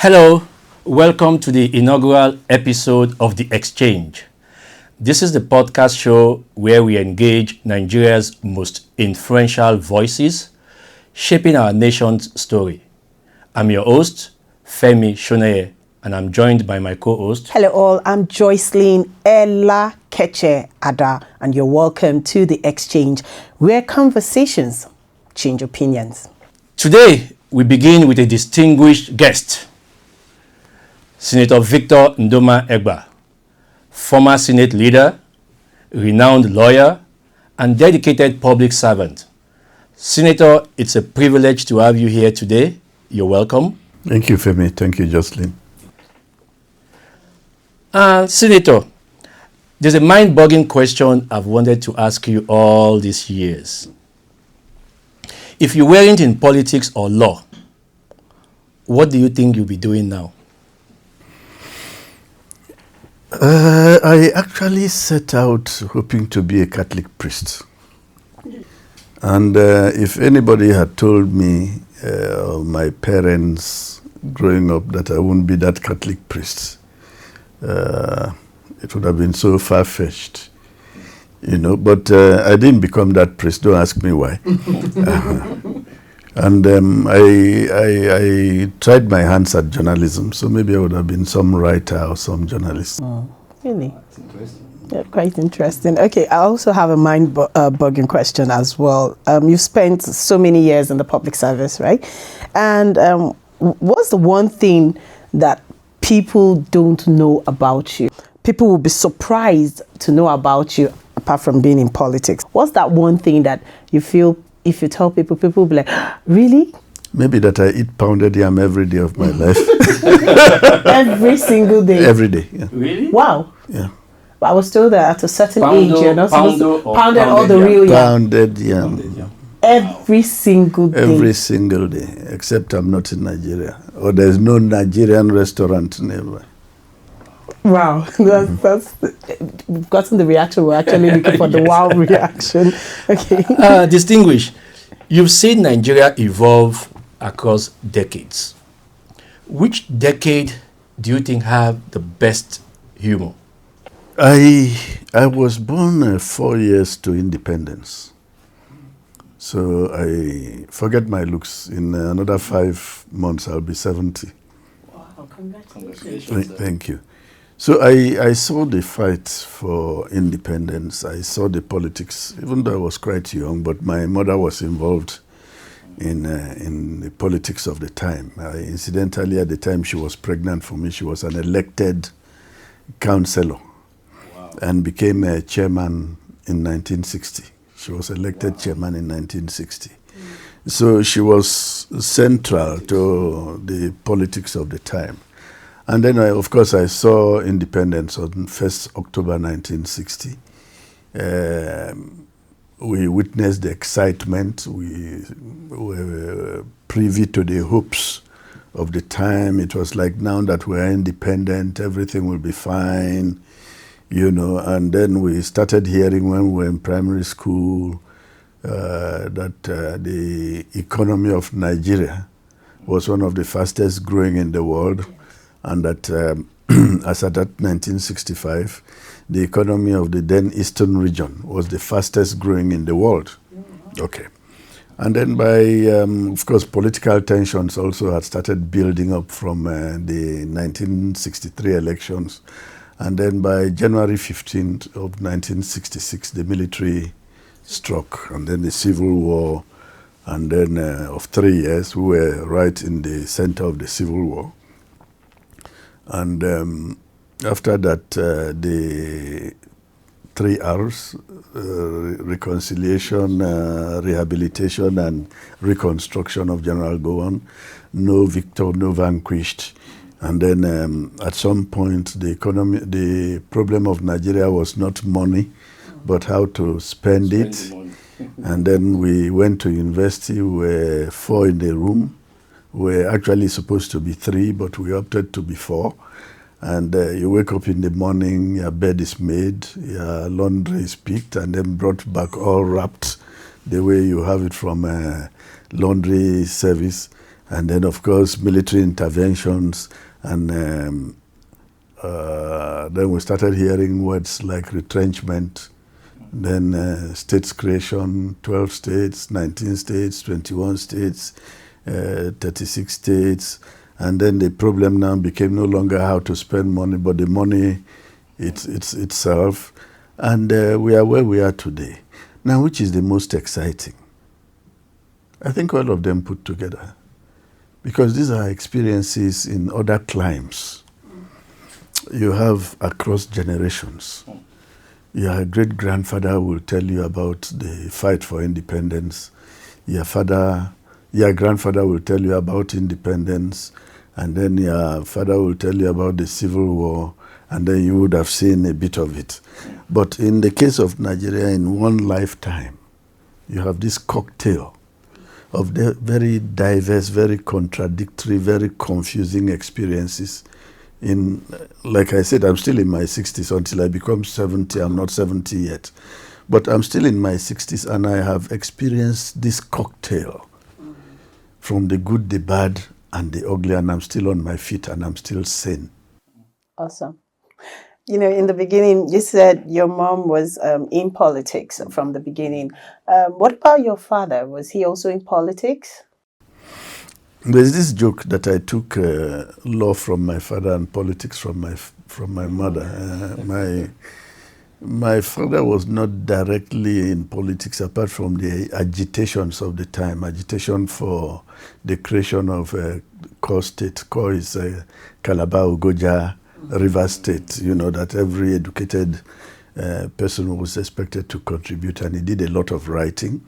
Hello, welcome to the inaugural episode of The Exchange. This is the podcast show where we engage Nigeria's most influential voices, shaping our nation's story. I'm your host, Femi Shoneye, and I'm joined by my co-host. Hello all, I'm Joycelyn Ella Keche Ada, and you're welcome to The Exchange, where conversations change opinions. Today, we begin with a distinguished guest, Senator Victor Ndoma-Egba, former Senate leader, renowned lawyer, and dedicated public servant. Senator, it's a privilege to have you here today. You're welcome. Thank you, Femi. Thank you, Joycelyn. Senator, there's a mind-boggling question I've wanted to ask you all these years. If you weren't in politics or law, what do you think you'll be doing now? I actually set out hoping to be a Catholic priest. And if anybody had told me, or my parents growing up, that I wouldn't be that Catholic priest, it would have been so far-fetched, you know. But I didn't become that priest. Don't ask me why. And I tried my hands at journalism, so maybe I would have been some writer or some journalist. Oh, really? That's interesting. Yeah, quite interesting. Okay, I also have a mind-boggling question as well. You've spent so many years in the public service, right? And what's the one thing that people don't know about you? People will be surprised to know about you apart from being in politics. What's that one thing that you feel if you tell people, people will be like, really? Maybe that I eat pounded yam every day of my life. Every single day? Every day, yeah. Really? Wow. Yeah. But I was told that at a certain age, you're not supposed to pounded all the yam? real yam. Pounded yam. Every single day? Every single day, except I'm not in Nigeria. Or there's no Nigerian restaurant nearby. Wow, that's we've gotten the reaction. We're actually looking for the wow reaction. Okay. Distinguished, you've seen Nigeria evolve across decades. Which decade do you think have the best humor? I was born 4 years to independence. So I forget my looks. In another 5 months, I'll be 70. Wow, congratulations. Thank you. So I saw the fight for independence. I saw the politics, even though I was quite young, but my mother was involved in the politics of the time. Incidentally, at the time she was pregnant for me, she was an elected councillor. Wow. And became a chairman in 1960. She was elected chairman in 1960. So she was central to the politics of the time. And then, of course, I saw independence on 1st October 1960. We witnessed the excitement. We were privy to the hopes of the time. It was like, now that we're independent, everything will be fine, you know. And then we started hearing when we were in primary school that the economy of Nigeria was one of the fastest growing in the world. And that as at that 1965, the economy of the then Eastern region was the fastest growing in the world. Okay. And then by, of course, political tensions also had started building up from the 1963 elections. And then by January 15th of 1966, the military struck, and then the Civil War. And then of 3 years, we were right in the center of the Civil War. And after that, the 3 R's, reconciliation, rehabilitation, and reconstruction of General Gowon, no victor, no vanquished. And then at some point, the problem of Nigeria was not money, but how to spend it. And then we went to university. We were 4 in the room. We're actually supposed to be 3, but we opted to be 4. And you wake up in the morning, your bed is made, your laundry is picked, and then brought back all wrapped the way you have it from a laundry service. And then, of course, military interventions. And then we started hearing words like retrenchment, then states creation, 12 states, 19 states, 21 states, 36 states. And then the problem now became no longer how to spend money, but the money itself. And we are where we are today. Now, which is the most exciting? I think all of them put together. Because these are experiences in other climes. You have across generations. Your great-grandfather will tell you about the fight for independence. Your grandfather will tell you about independence. And then your father will tell you about the Civil War. And then you would have seen a bit of it. But in the case of Nigeria, in one lifetime, you have this cocktail of the very diverse, very contradictory, very confusing experiences. Like I said, I'm still in my 60s. Until I become 70, I'm not 70 yet. But I'm still in my 60s, and I have experienced this cocktail from the good, the bad, and the ugly, and I'm still on my feet, and I'm still sane. Awesome. You know, in the beginning, you said your mom was in politics from the beginning. What about your father? Was he also in politics? There's this joke that I took law from my father and politics from my mother. My father was not directly in politics apart from the agitations of the time. Agitation for the creation of core state. Core is Calabar, Ugoja, River State. You know, that every educated person was expected to contribute, and he did a lot of writing.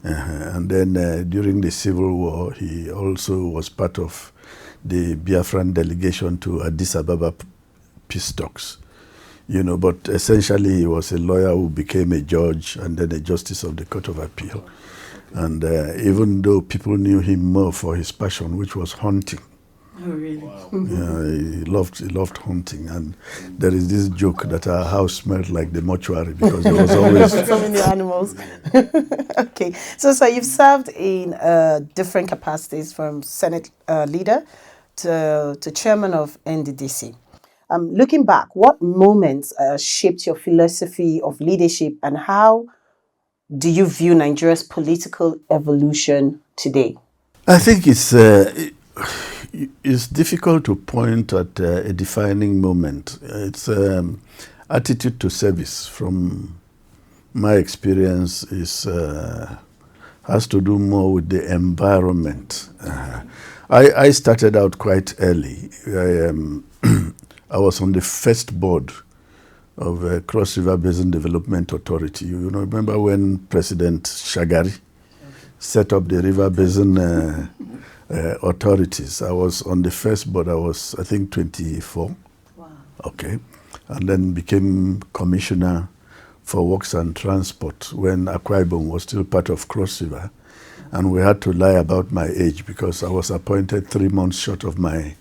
And then during the Civil War, he also was part of the Biafran delegation to Addis Ababa peace talks. You know, but essentially he was a lawyer who became a judge and then a justice of the Court of Appeal. And even though people knew him more for his passion, which was hunting. Oh, really? Wow. He loved hunting. And there is this joke that our house smelled like the mortuary because there was always so many animals. Okay. So you've served in different capacities, from Senate leader to chairman of NDDC. Looking back, what moments shaped your philosophy of leadership, and how do you view Nigeria's political evolution today? I think it's difficult to point at a defining moment. It's attitude to service, from my experience, has to do more with the environment. I started out quite early. I was on the first board of Cross River Basin Development Authority. You know, remember when President Shagari set up the River Basin authorities? I was on the first board. I was, I think, 24. Wow. Okay. And then became commissioner for works and transport when Akwa Ibom was still part of Cross River. And we had to lie about my age because I was appointed 3 months short of my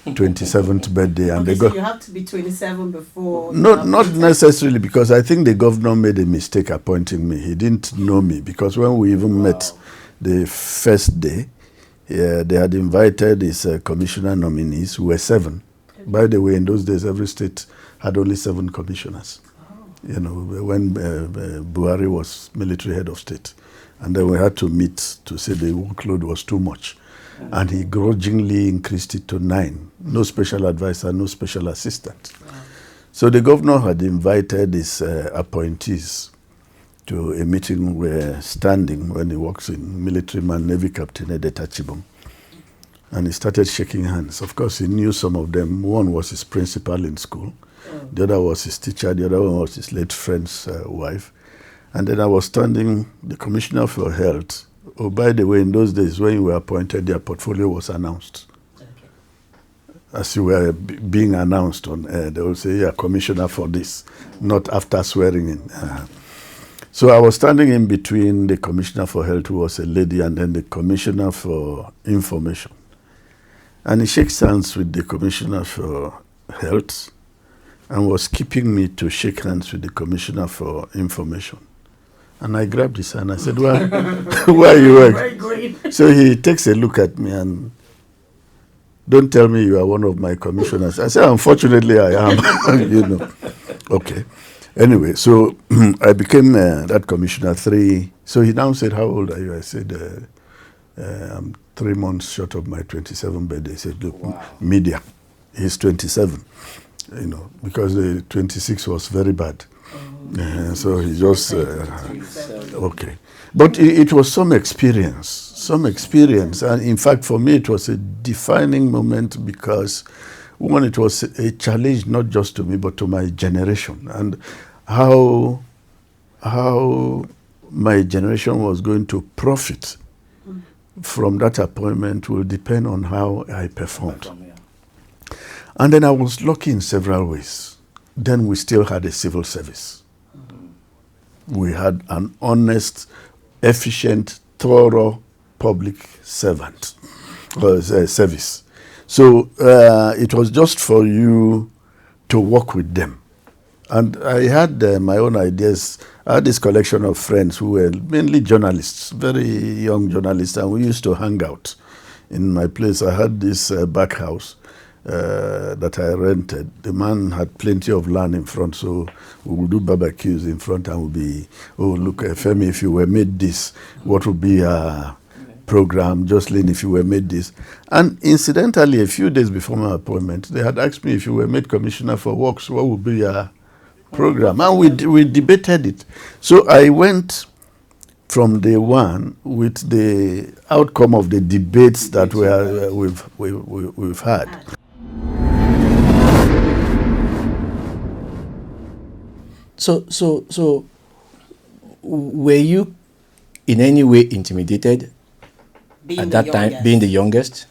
27th birthday. And okay, so you have to be 27 before... Not necessarily, because I think the governor made a mistake appointing me. He didn't know me, because when we even met the first day, they had invited his commissioner nominees, who were 7. Okay. By the way, in those days, every state had only 7 commissioners. Oh. You know, when Buhari was military head of state. And then we had to meet to say the workload was too much. And he grudgingly increased it to 9. No special advisor, no special assistant. Wow. So the governor had invited his appointees to a meeting where standing when he works in military man, Navy Captain Edeta Chibom. And he started shaking hands. Of course, he knew some of them. One was his principal in school. The other was his teacher. The other one was his late friend's wife. And then I was standing, the Commissioner for Health. Oh, by the way, in those days, when you were appointed, their portfolio was announced. Okay. As you were being announced on air, they will say, yeah, commissioner for this, not after swearing in. So I was standing in between the Commissioner for Health, who was a lady, and then the Commissioner for Information. And he shakes hands with the Commissioner for Health and was keeping me to shake hands with the Commissioner for Information. And I grabbed his hand. I said, well, why are you working? So he takes a look at me and don't tell me you are one of my commissioners. I said, unfortunately, I am. You know. Okay. Anyway, so I became that commissioner 3. So he now said, how old are you? I said, I'm 3 months short of my 27th birthday. He said, look, wow. Media. He's 27, you know, because the 26 was very bad. So he just, okay. But it was some experience. And in fact, for me, it was a defining moment because, one, it was a challenge not just to me, but to my generation. And how my generation was going to profit from that appointment will depend on how I performed. And then I was lucky in several ways. Then we still had a civil service. We had an honest, efficient, thorough public servant service. So it was just for you to work with them. And I had my own ideas. I had this collection of friends who were mainly journalists, very young journalists, and we used to hang out in my place. I had this back house that I rented. The man had plenty of land in front, so we would do barbecues in front and would be, oh, look, Femi, if you were made this, what would be a program? Jocelyn, if you were made this. And incidentally, a few days before my appointment, they had asked me if you were made commissioner for works, what would be a program? And we debated it. So I went from day one with the outcome of the debates that we've had. So, were you in any way intimidated at that time, being the youngest?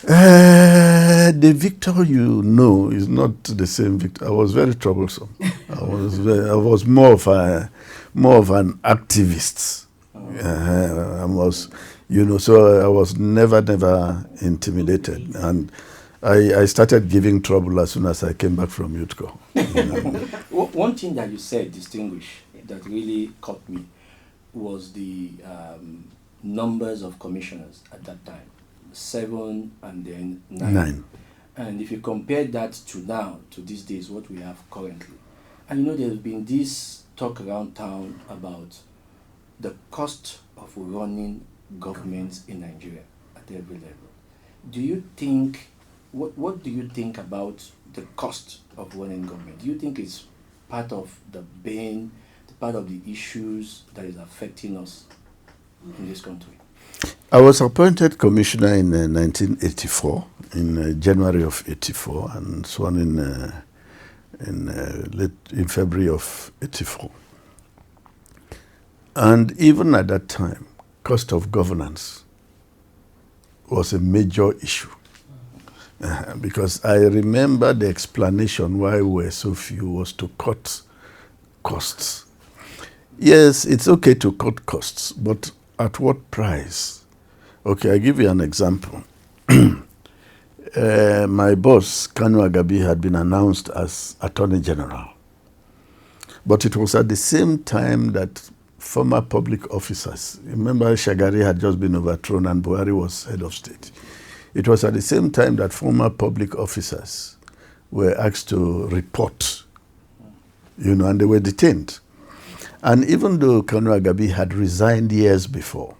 The Victor you know is not the same Victor. I was very troublesome. I was more of an activist. I was, you know, so I was never intimidated, and I started giving trouble as soon as I came back from youth corps. You know. One thing that you said, distinguished, that really caught me was the numbers of commissioners at that time. 7 and then 9. And if you compare that to now, to these days, what we have currently, and you know, there's been this talk around town about the cost of running governments in Nigeria at every level. Do you think, what do you think about the cost of running government? Do you think it's part of the bane, part of the issues that is affecting us in this country? I was appointed commissioner in 1984, in January of 84, and sworn in February of 84. And even at that time, cost of governance was a major issue. Because I remember the explanation why we were so few was to cut costs. Yes, it's okay to cut costs, but at what price? Okay, I'll give you an example. My boss, Kanu Agabi, had been announced as Attorney General. But it was at the same time that former public officers, remember Shagari had just been overthrown and Buhari was head of state. It was at the same time that former public officers were asked to report, you know, and they were detained. And even though Kanu Agabi had resigned years before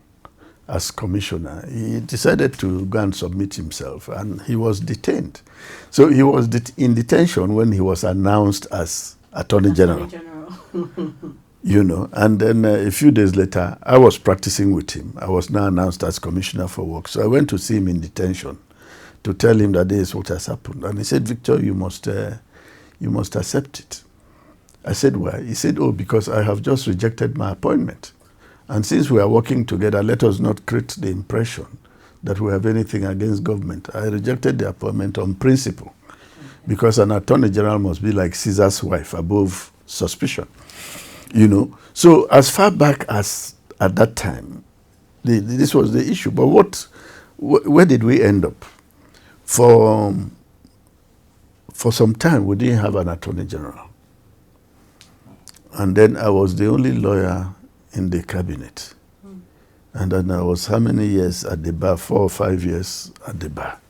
as commissioner, he decided to go and submit himself, and he was detained. So he was in detention when he was announced as Attorney General. You know, and then a few days later, I was practicing with him. I was now announced as Commissioner for Work. So I went to see him in detention to tell him that this is what has happened. And he said, Victor, you must accept it. I said, why? He said, oh, because I have just rejected my appointment. And since we are working together, let us not create the impression that we have anything against government. I rejected the appointment on principle, because an Attorney General must be like Caesar's wife, above suspicion. You know, so as far back as at that time, this was the issue. But where did we end up? For some time, we didn't have an Attorney General. And then I was the only lawyer in the cabinet. And then I was how many years at the bar? 4 or 5 years at the bar.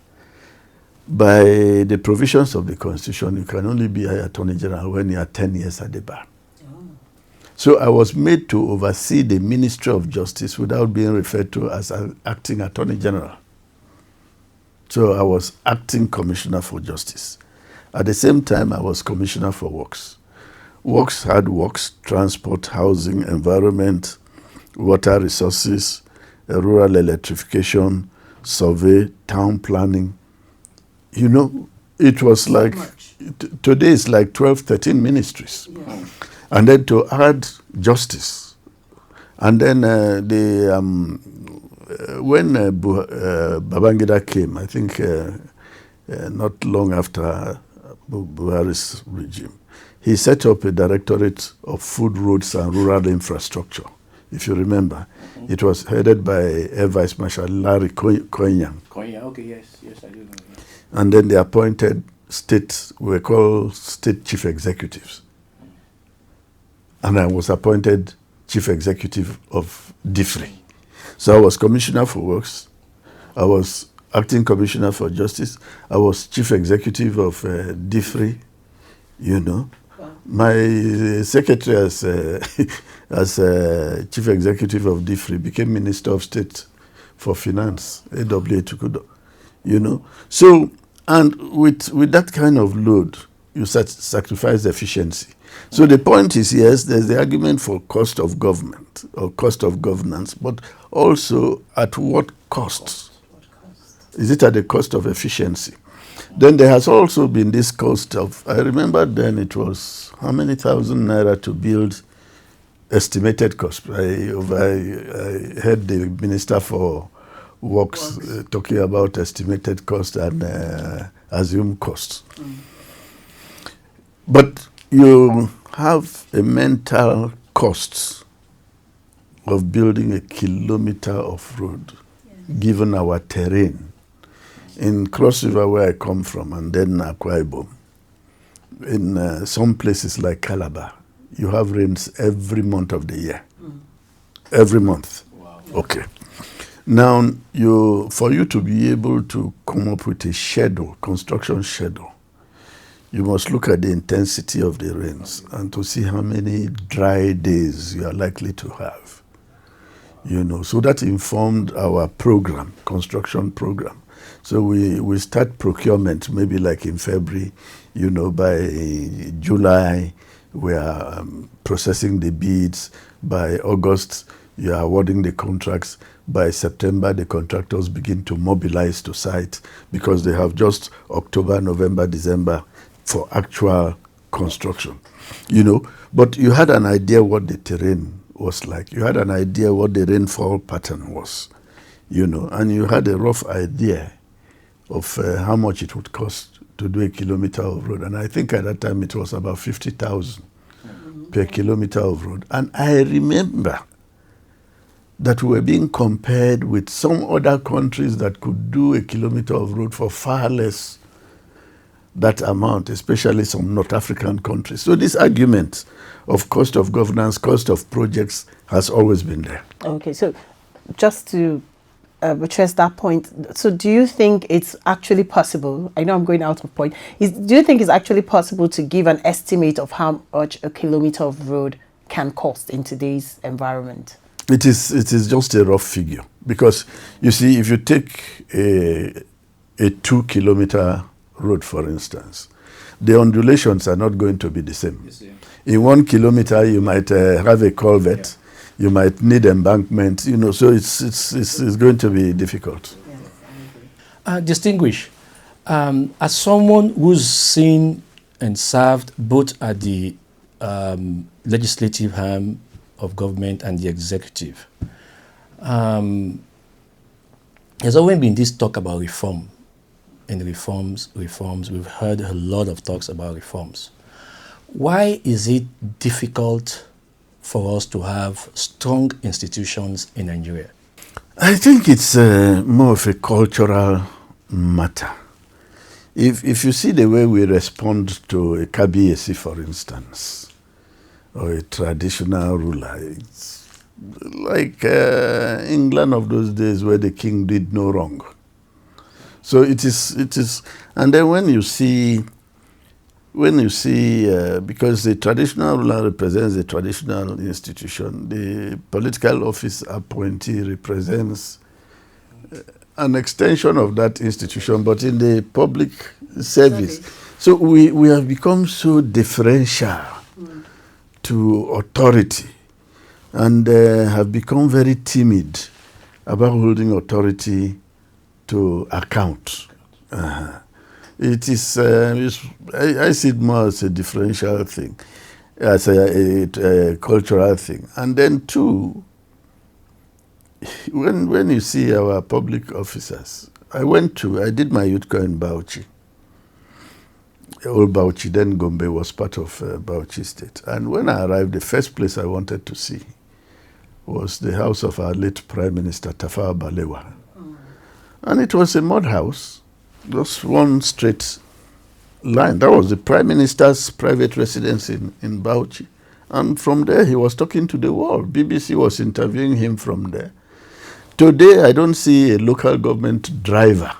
by the provisions of the Constitution, you can only be an Attorney General when you are 10 years at the bar. So I was made to oversee the Ministry of Justice without being referred to as an acting Attorney General. So I was acting Commissioner for Justice. At the same time, I was Commissioner for Works. Works had works, transport, housing, environment, water resources, rural electrification, survey, town planning. You know, it was like, today it's like 12, 13 ministries. Yeah. And then to add justice. And then when Babangida came, I think not long after Buhari's regime, he set up a directorate of food, roads, and rural infrastructure. If you remember, it was headed by Air Vice Marshal Larry Koinyang. Koinyang, okay, yes, I do know. Yeah. And then they appointed were called state chief executives. And I was appointed chief executive of DIFRI. So I was commissioner for works. I was acting commissioner for justice. I was chief executive of DIFRI, you know. Wow. My secretary as chief executive of DIFRI became Minister of State for Finance, AWA Tukudo, you know. So, and with that kind of load, you sacrifice efficiency. So the point is, yes, there's the argument for cost of government or cost of governance, but also at what cost? Is it at the cost of efficiency? Then there has also been this cost of, I remember then it was how many thousand naira to build estimated cost. I heard the Minister for Works talking about estimated cost and assumed costs. But you have a mental cost of building a kilometer of road, given our terrain. In Cross River, where I come from, and then Akwa Ibom, in some places like Calabar, you have rains every month of the year. Every month. Wow. Okay. Now, for you to be able to come up with a schedule, construction schedule, you must look at the intensity of the rains and to see how many dry days you are likely to have. You know, so that informed our program, construction program. So we start procurement maybe like in February, you know, by July we are processing the bids. By August you are awarding the contracts. By September the contractors begin to mobilize to site because they have just October, November, December for actual construction, you know. But you had an idea what the terrain was like. You had an idea what the rainfall pattern was, you know, and you had a rough idea of how much it would cost to do a kilometer of road. And I think at that time it was about 50,000 per kilometer of road. And I remember that we were being compared with some other countries that could do a kilometer of road for far less that amount, especially some North African countries. So this argument of cost of governance, cost of projects has always been there. Okay, so just to address that point, so do you think it's actually possible, I know I'm going out of point, do you think it's actually possible to give an estimate of how much a kilometer of road can cost in today's environment? It is just a rough figure, because you see, if you take a 2-kilometer road, for instance, the undulations are not going to be the same. In 1 kilometer, you might have a culvert, you might need embankment, you know, so it's going to be difficult. Distinguished, as someone who's seen and served both at the legislative arm of government and the executive, there's always been this talk about reform. And reforms, we've heard a lot of talks about reforms. Why is it difficult for us to have strong institutions in Nigeria? I think it's more of a cultural matter. If you see the way we respond to a Kabiyesi, for instance, or a traditional ruler, it's like England of those days where the king did no wrong. So it is, and then when you see, because the traditional ruler represents the traditional institution, the political office appointee represents an extension of that institution, but in the public service. So we have become so differential to authority, and have become very timid about holding authority to account. It is, I see it more as a differential thing, as a cultural thing. And then two, when you see our public officers, I did my youth corps in Bauchi. Old Bauchi, then Gombe was part of Bauchi State. And when I arrived, the first place I wanted to see was the house of our late Prime Minister, Tafawa Balewa. And it was a mud house, just one straight line. That was the Prime Minister's private residence in Bauchi. And from there, he was talking to the world. BBC was interviewing him from there. Today, I don't see a local government driver.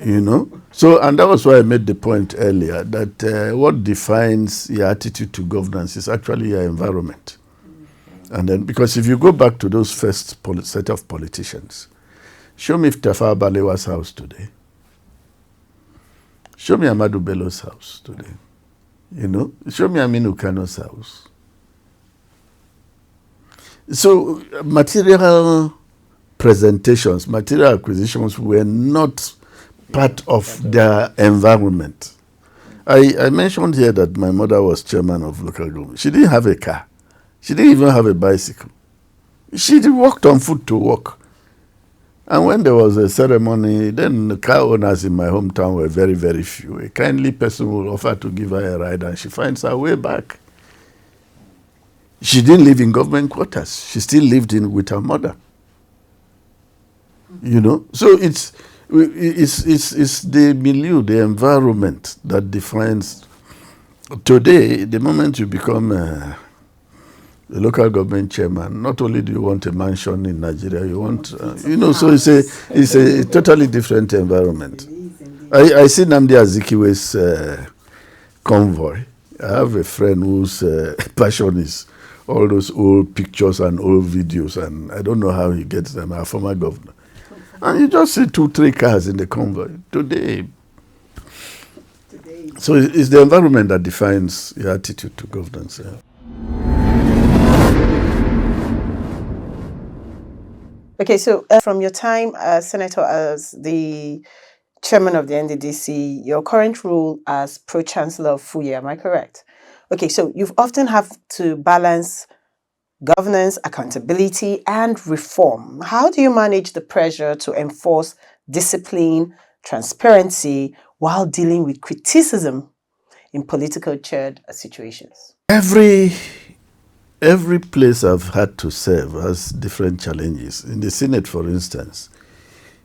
You know? So, and that was why I made the point earlier that what defines your attitude to governance is actually your environment. And then, because if you go back to those first set of politicians, show me Tafawa Balewa's house today. Show me Ahmadu Bello's house today. You know, show me Aminu Kano's house. So material presentations, material acquisitions were not part of their environment. I mentioned here that my mother was chairman of local government. She didn't have a car. She didn't even have a bicycle. She walked on foot to work. And when there was a ceremony, then the car owners in my hometown were very, very few. A kindly person will offer to give her a ride, and she finds her way back. She didn't live in government quarters. She still lived with her mother. You know, so it's the milieu, the environment that defines. Today, the moment you become a local government chairman, not only do you want a mansion in Nigeria, you want, you know, so it's a totally different environment. I see Nnamdi Azikiwe's convoy. I have a friend whose passion is all those old pictures and old videos, and I don't know how he gets them, our former governor. And you just see 2-3 cars in the convoy. Today. So it's the environment that defines your attitude to governance. Yeah. Okay, so from your time as Senator, as the chairman of the NDDC, your current role as Pro-Chancellor of FUYE, am I correct? Okay, so you've often have to balance governance, accountability, and reform. How do you manage the pressure to enforce discipline, transparency, while dealing with criticism in political chaired situations? Every place I've had to serve has different challenges. In the Senate, for instance,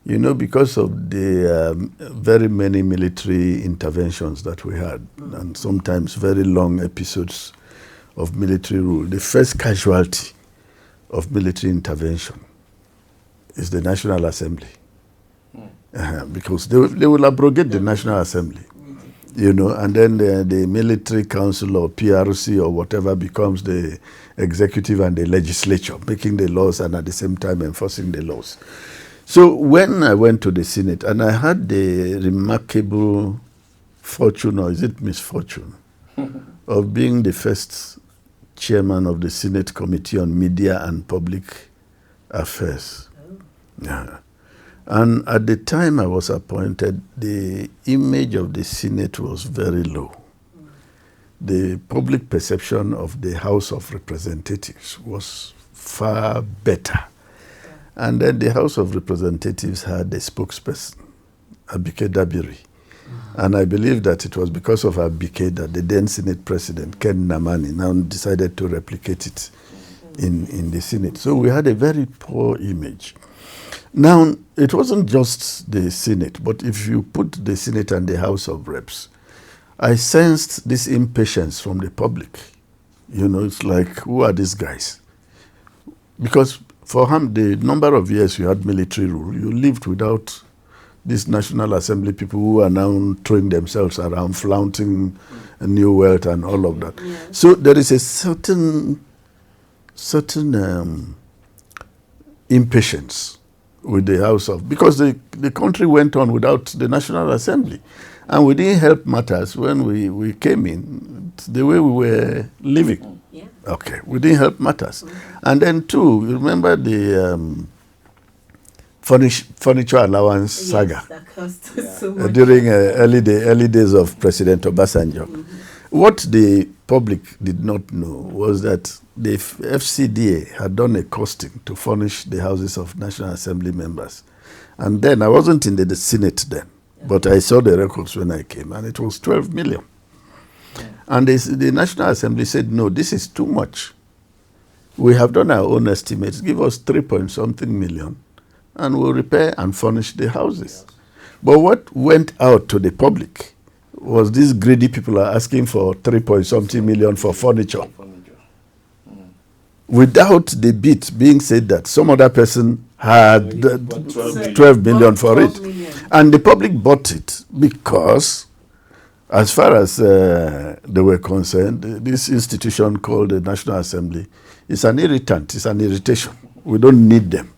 you know, because of the very many military interventions that we had, and sometimes very long episodes of military rule, the first casualty of military intervention is the National Assembly. Because they will abrogate the National Assembly, you know, and then the military council or PRC or whatever becomes the executive and the legislature, making the laws and at the same time enforcing the laws. So when I went to the Senate, and I had the remarkable fortune, or is it misfortune, of being the first chairman of the Senate Committee on Media and Public Affairs. Yeah. And at the time I was appointed, the image of the Senate was very low. The public perception of the House of Representatives was far better. And then the House of Representatives had a spokesperson, Abike Dabiri. And I believe that it was because of Abike that the then Senate President, Ken Namani, now decided to replicate it in the Senate. So we had a very poor image. Now, it wasn't just the Senate, but if you put the Senate and the House of Reps, I sensed this impatience from the public. You know, it's like, who are these guys? Because For the number of years you had military rule, you lived without these National Assembly people who are now throwing themselves around, flaunting new wealth and all of that. Yes. So there is a certain impatience with the House of, because the country went on without the National Assembly. And we didn't help matters when we came in, the way we were living. Yeah. Okay, we didn't help matters. And then two, you remember the furniture allowance saga? That cost so much. During early days of President Obasanjo. What the public did not know was that the FCDA had done a costing to furnish the houses of National Assembly members. And then, I wasn't in the Senate then, but I saw the records when I came, and it was 12 million. And the National Assembly said, no, this is too much. We have done our own estimates. Give us 3-point-something million, and we'll repair and furnish the houses. But what went out to the public was these greedy people are asking for 3-point-something million for furniture. Without the bit being said that some other person had 12 million for it. And the public bought it because, as far as they were concerned, this institution called the National Assembly is an irritant, it's an irritation. We don't need them.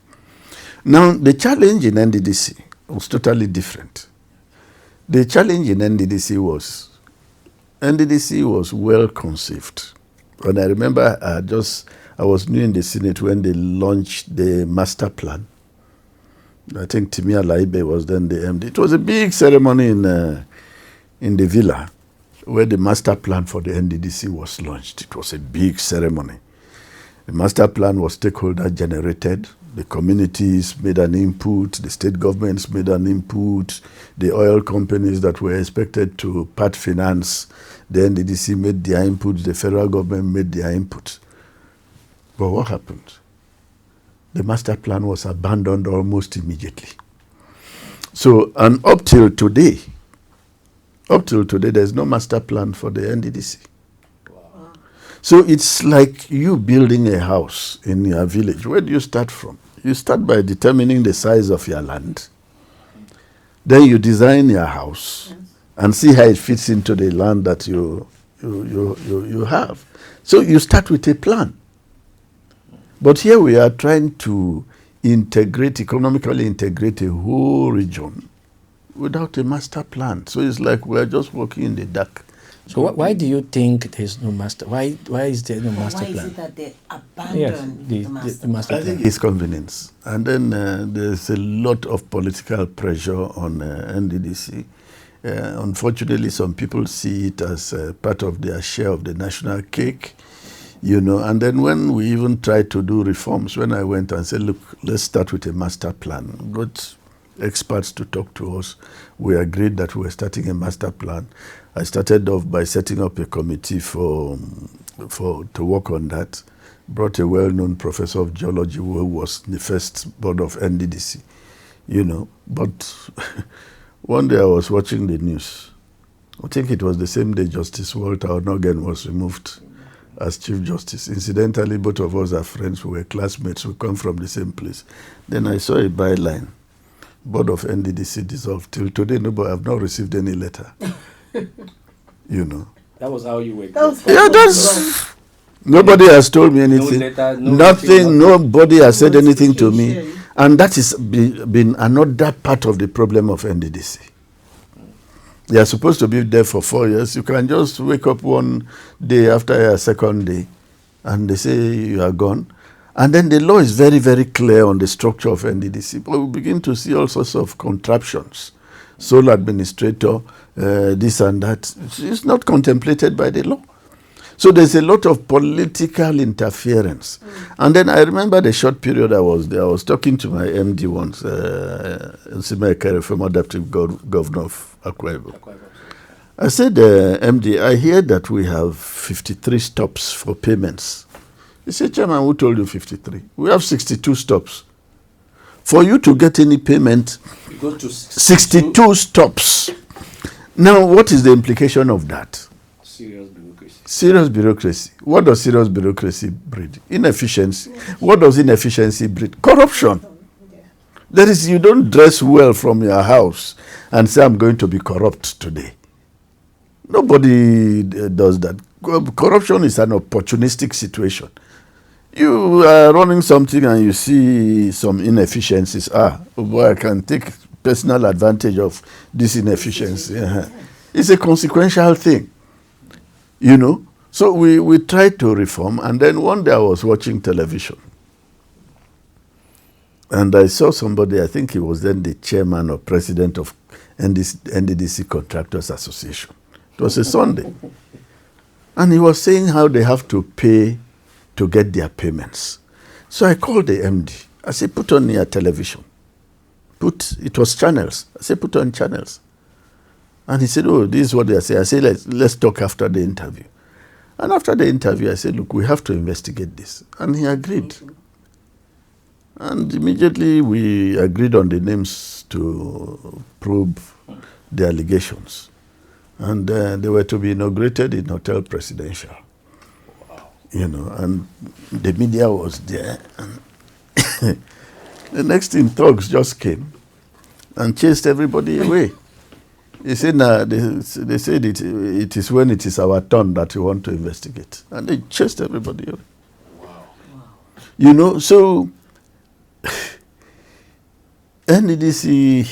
Now, the challenge in NDDC was totally different. The challenge in NDDC was well conceived. And I remember I was new in the Senate when they launched the master plan. I think Timia Laibe was then the MD. It was a big ceremony in the villa where the master plan for the NDDC was launched. It was a big ceremony. The master plan was stakeholder generated. The communities made an input, the state governments made an input, the oil companies that were expected to part finance the NDDC made their input, the federal government made their input. But what happened? The master plan was abandoned almost immediately. So, and up till today, there's no master plan for the NDDC. Wow. So it's like you building a house in your village. Where do you start from? You start by determining the size of your land. Then you design your house and see how it fits into the land that you have. So you start with a plan. But here we are trying to economically integrate a whole region without a master plan. So it's like we're just walking in the dark. So why do you think there's no master? Why is there no master plan? Why is it that they abandoned the master I plan? think it's convenience. And then there's a lot of political pressure on NDDC. Unfortunately, some people see it as part of their share of the national cake. And then when we even tried to do reforms, when I went and said, look, let's start with a master plan, got experts to talk to us. We agreed that we were starting a master plan. I started off by setting up a committee to work on that. Brought a well-known professor of geology who was the first board of NDDC, But one day I was watching the news. I think it was the same day Justice Walter Onogen was removed as Chief Justice. Incidentally, both of us are friends. We were classmates. We come from the same place. Then I saw a byline. Board of NDDC dissolved. Till today, I've not received any letter. That was how you were. Nobody has told me anything. No letter, nothing. Nobody has said anything to me. And that has been another part of the problem of NDDC. You are supposed to be there for 4 years. You can just wake up one day after a second day and they say you are gone. And then the law is very, very clear on the structure of NDDC. But we begin to see all sorts of contraptions. Sole administrator, this and that. It's not contemplated by the law. So there's a lot of political interference. And then I remember the short period I was there. I was talking to my MD once, Nsimeka, former deputy governor of Akwa Ibom. I said, MD, I hear that we have 53 stops for payments. He said, Chairman, who told you 53? We have 62 stops. For you to get any payment, you go to 62 stops. Now, what is the implication of that? Serious bureaucracy. Serious bureaucracy. What does serious bureaucracy breed? Inefficiency. What does inefficiency breed? Corruption. That is, you don't dress well from your house and say, I'm going to be corrupt today. Nobody does that. Corruption is an opportunistic situation. You are running something and you see some inefficiencies. Boy, I can take personal advantage of this inefficiency. It's a consequential thing, you know. So we tried to reform, and then one day I was watching television. And I saw somebody, I think he was then the chairman or president of NDDC Contractors Association. It was a Sunday. And he was saying how they have to pay to get their payments. So I called the MD. I said, put on your television. It was channels. I said, put on channels. And he said, oh, this is what they are saying. I said, let's talk after the interview. And after the interview, I said, look, we have to investigate this. And he agreed. And immediately we agreed on the names to probe the allegations. And they were to be inaugurated in Hotel Presidential. Wow. You know, and the media was there. And the next thing, thugs just came and chased everybody away. He said, nah, they said it is when it is our turn that we want to investigate. And they chased everybody away. Wow. You know, so NDDC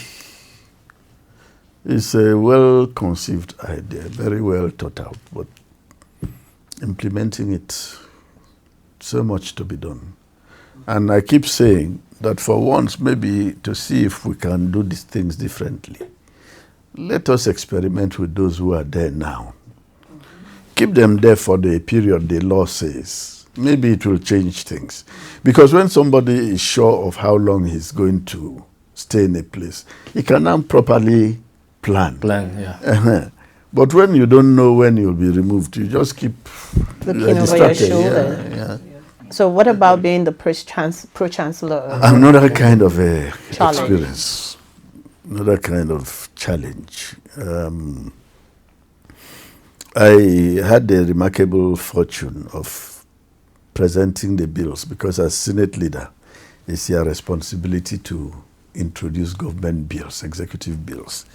is a well-conceived idea, very well thought out, but implementing it, so much to be done. And I keep saying that for once, maybe to see if we can do these things differently, let us experiment with those who are there now. Keep them there for the period the law says. Maybe it will change things. Because when somebody is sure of how long he's going to stay in a place, he can now properly plan. Yeah. But when you don't know when you'll be removed, you just keep looking over your shoulder. Yeah. So what about being the pro-chancellor? Another kind of experience. Another kind of challenge. I had the remarkable fortune of presenting the bills because as Senate leader, it's your responsibility to introduce government bills, executive bills.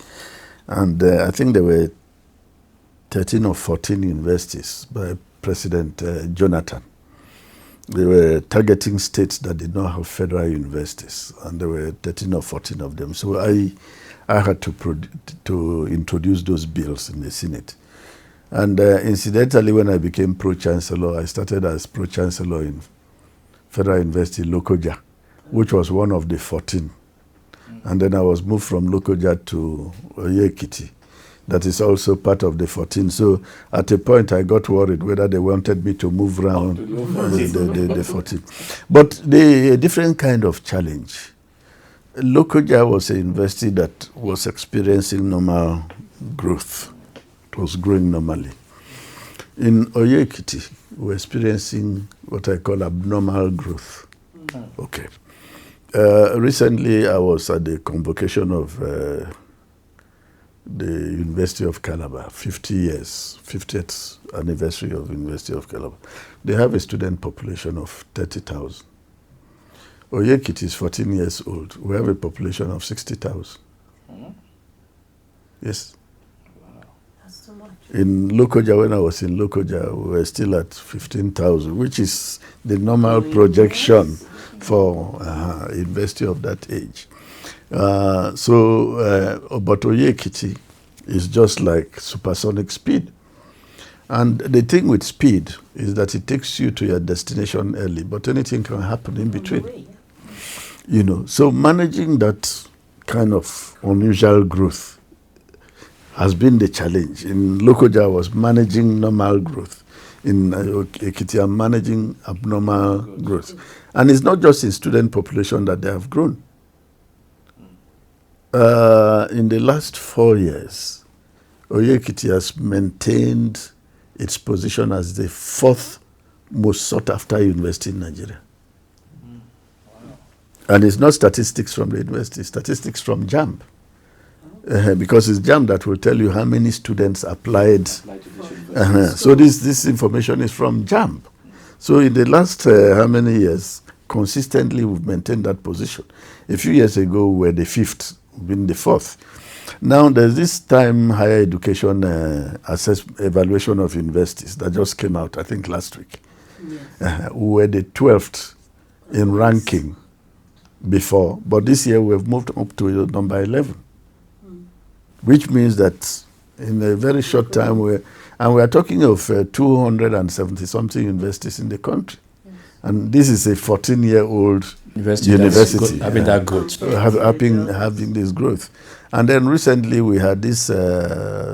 And I think there were 13 or 14 universities by President Jonathan. They were targeting states that did not have federal universities, and there were 13 or 14 of them. So I had to introduce those bills in the Senate. And incidentally, when I became pro-chancellor, I started as pro-chancellor in Federal University Lokoja, which was one of the 14. And then I was moved from Lokoja to Oyekiti. That is also part of the 14. So at a point, I got worried whether they wanted me to move around the 14. But the different kind of challenge. Lokoja was a university that was experiencing normal growth. It was growing normally. In Oyekiti, we were experiencing what I call abnormal growth. Okay. Recently, I was at the convocation of the University of Calabar, 50th anniversary of University of Calabar. They have a student population of 30,000. Oyekiti is 14 years old. We have a population of 60,000. Yes. Wow. That's too much. In Lokoja, when I was in Lokoja, we were still at 15,000, which is the normal projection for university of that age. But Oyekiti is just like supersonic speed. And the thing with speed is that it takes you to your destination early, but anything can happen in between. You know, so managing that kind of unusual growth has been the challenge. In Lokoja, I was managing normal growth. In Ekiti, I'm managing abnormal growth. And it's not just in student population that they have grown. In the last 4 years, Oyekiti has maintained its position as the 4th most sought-after university in Nigeria. Wow. And it's not statistics from the university, statistics from JAMB. Because it's JAM that will tell you how many students applied. So this information is from JAM. So in the last how many years, consistently we've maintained that position. A few years ago, we were the 5th, we've been the 4th. Now there's this time higher education evaluation of universities that just came out, I think last week. Yes. We were the 12th in ranking before, but this year we have moved up to number 11, which means that in a very short time, we are talking of 270-something universities in the country. Yes. And this is a 14-year-old university. Having that growth. Having this growth. And then recently we had this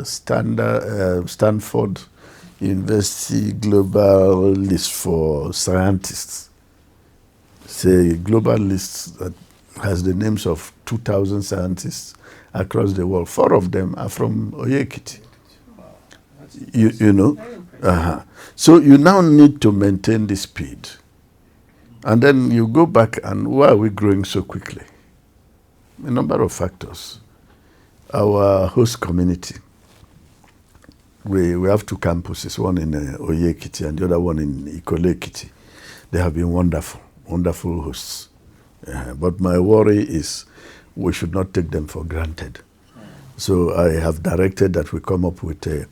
Stanford University Global List for Scientists. It's a global list that has the names of 2,000 scientists across the world. 4 of them are from Oyekiti. You know? So you now need to maintain the speed. And then you go back and why are we growing so quickly? A number of factors. Our host community. We have 2 campuses, one in Oyekiti and the other one in Ikole-Ekiti. They have been wonderful hosts. But my worry is we should not take them for granted. So I have directed that we come up with a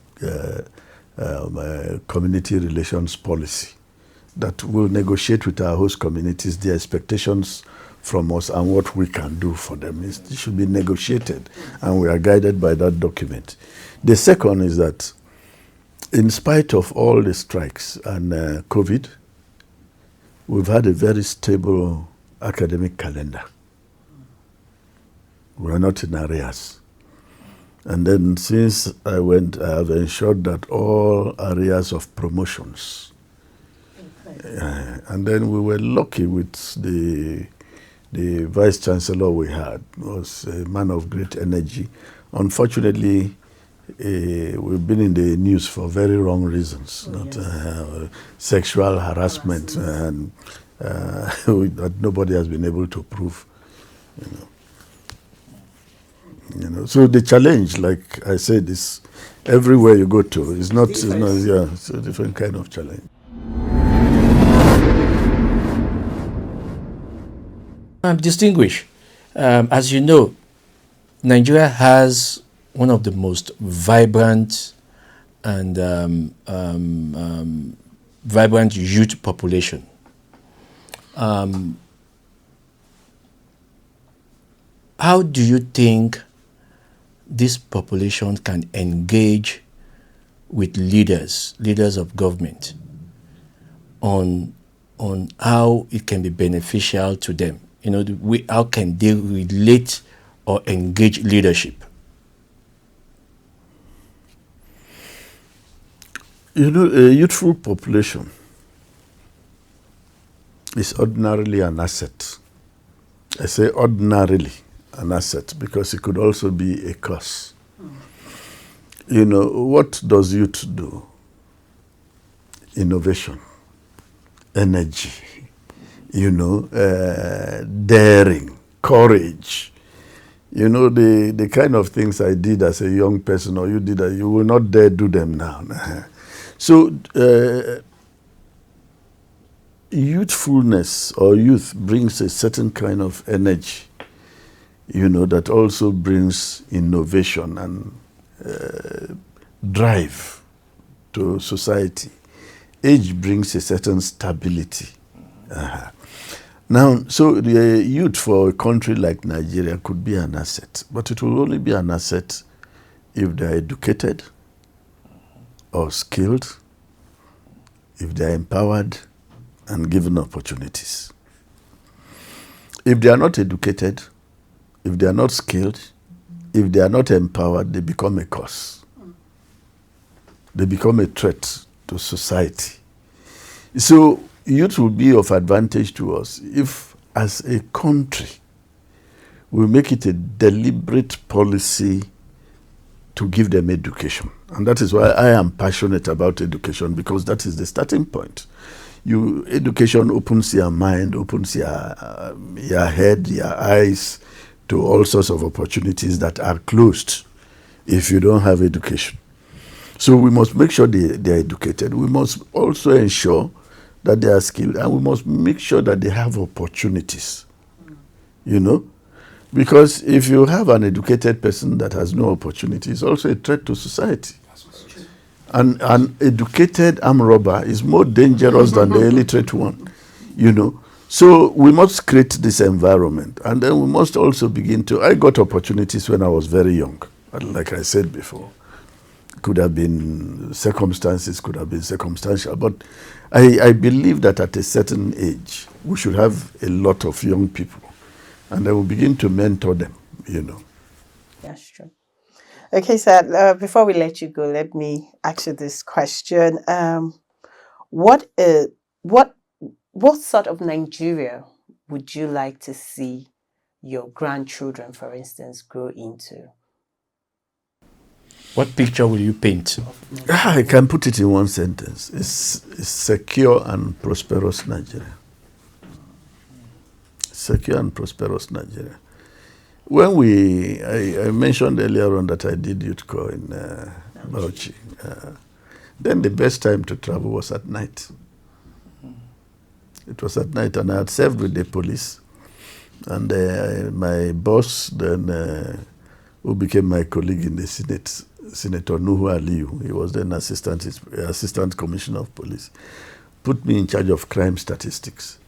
community relations policy that will negotiate with our host communities their expectations from us and what we can do for them. It should be negotiated, and we are guided by that document. The second is that in spite of all the strikes and COVID, we've had a very stable academic calendar. We are not in arrears. And then since I have ensured that all areas of promotions. And then we were lucky with the vice chancellor we had. Was a man of great energy. Unfortunately, we've been in the news for very wrong reasons, sexual harassment, and that nobody has been able to prove. So the challenge, like I said, is everywhere you go to. It's a different kind of challenge. Distinguished, as you know, Nigeria has one of the most vibrant and vibrant youth population. How do you think this population can engage with leaders of government on how it can be beneficial to them? How can they relate or engage leadership? A youthful population is ordinarily an asset. I say ordinarily an asset because it could also be a curse. What does youth do? Innovation, energy, daring, courage. The kind of things I did as a young person or you did, you will not dare do them now. So youthfulness or youth brings a certain kind of energy, that also brings innovation and drive to society. Age brings a certain stability. Now, so the youth for a country like Nigeria could be an asset, but it will only be an asset if they are educated or skilled, if they are empowered and given opportunities. If they are not educated, if they are not skilled, if they are not empowered, they become a curse. They become a threat to society. So youth will be of advantage to us if, as a country, we make it a deliberate policy to give them education. And that is why I am passionate about education, because that is the starting point. Education opens your mind, opens your head, your eyes to all sorts of opportunities that are closed if you don't have education. So we must make sure they are educated. We must also ensure that they are skilled, and we must make sure that they have opportunities, you know. Because if you have an educated person that has no opportunity, it's also a threat to society. And an educated armed robber is more dangerous than the illiterate one, you know. So we must create this environment, and then we must also begin to... I got opportunities when I was very young, like I said before. Could have been circumstances, could have been circumstantial, but I believe that at a certain age, we should have a lot of young people, and I will begin to mentor them, you know. That's true. Okay, sir, before we let you go, let me ask you this question. What sort of Nigeria would you like to see your grandchildren, for instance, grow into? What picture will you paint? I can put it in one sentence. It's secure and prosperous Nigeria. Secure and prosperous Nigeria. When I mentioned earlier on that I did youth corps in Bauchi. Then the best time to travel was at night. It was at night, and I had served with the police. And my boss then, who became my colleague in the Senate, Senator Nuhu Aliyu, he was then Assistant Commissioner of Police, put me in charge of crime statistics.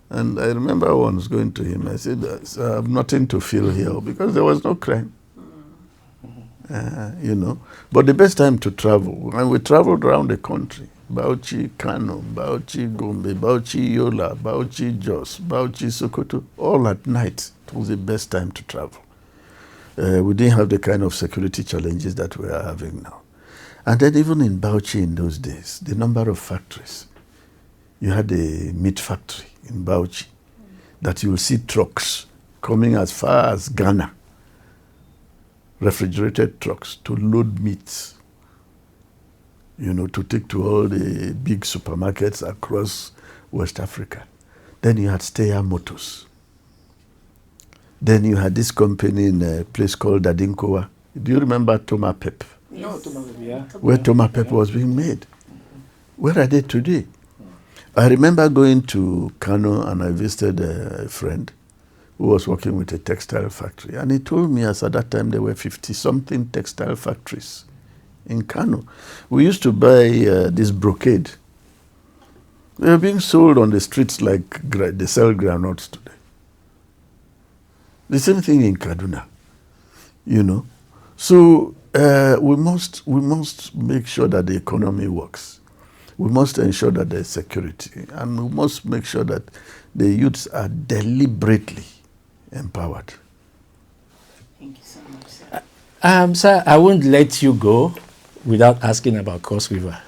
And I remember once going to him, I said, I have nothing to feel here because there was no crime. You know. But the best time to travel, and we traveled around the country, Bauchi, Kano, Bauchi, Gombe, Bauchi, Yola, Bauchi, Jos, Bauchi, Sokoto, all at night. It was the best time to travel. We didn't have the kind of security challenges that we are having now. And then even in Bauchi in those days, the number of factories. You had a meat factory in Bauchi that you will see trucks coming as far as Ghana, refrigerated trucks to load meat, you know, to take to all the big supermarkets across West Africa. Then you had Steya Motors. Then you had this company in a place called Dadinkowa. Do you remember Toma Pep? No, Toma Pep, yeah. Where Toma Pep was being made. Where are they today? I remember going to Kano and I visited a friend who was working with a textile factory. And he told me as at that time there were 50-something textile factories in Kano. We used to buy this brocade. They were being sold on the streets like they sell granules today. The same thing in Kaduna, you know. So we must make sure that the economy works. We must ensure that there's security, and we must make sure that the youths are deliberately empowered. Thank you so much, sir. Sir, I won't let you go without asking about Cross River.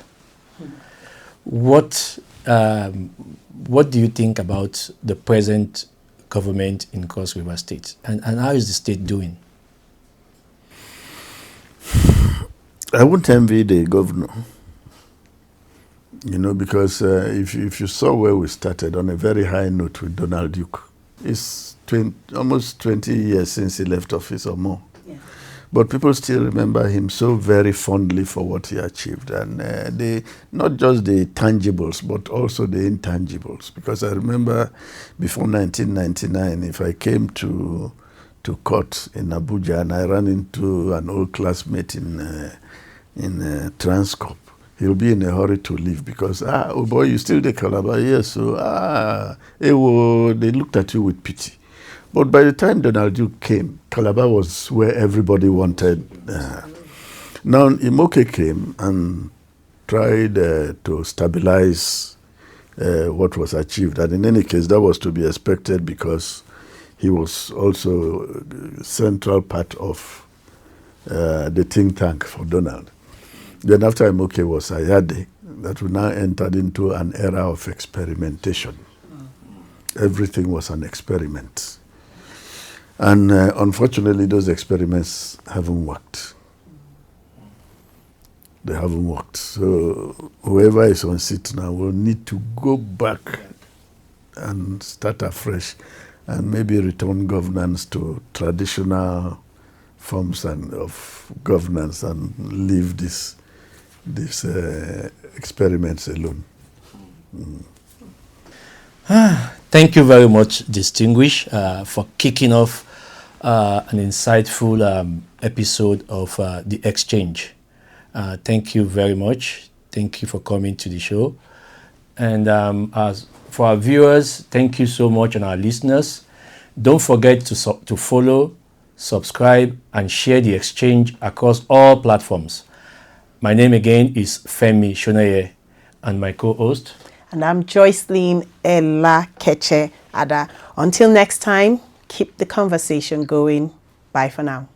What do you think about the present government in Cross River State, and how is the state doing? I won't envy the governor. You know, because if you saw where we started on a very high note with Donald Duke, it's almost 20 years since he left office or more. Yeah. But people still remember him so very fondly for what he achieved. And not just the tangibles, but also the intangibles. Because I remember before 1999, if I came to court in Abuja and I ran into an old classmate in Transcorp, he'll be in a hurry to leave because, oh boy, you still the Calabar? Yes, so, they looked at you with pity. But by the time Donald Duke came, Calabar was where everybody wanted. Now, Imoke came and tried to stabilize what was achieved. And in any case, that was to be expected because he was also a central part of the think tank for Donald. Then after Imoke was Ayade, that we now entered into an era of experimentation. Everything was an experiment. And unfortunately, those experiments haven't worked. They haven't worked. So whoever is on seat now will need to go back and start afresh and maybe return governance to traditional forms of governance and leave these experiments alone. Thank you very much, Distinguished, for kicking off an insightful episode of The Exchange. Thank you very much. Thank you for coming to the show. And as for our viewers, thank you so much, and our listeners. Don't forget to follow, subscribe, and share The Exchange across all platforms. My name again is Femi Shoneye, and my co-host. And I'm Joycelyn Ella Keche Ada. Until next time, keep the conversation going. Bye for now.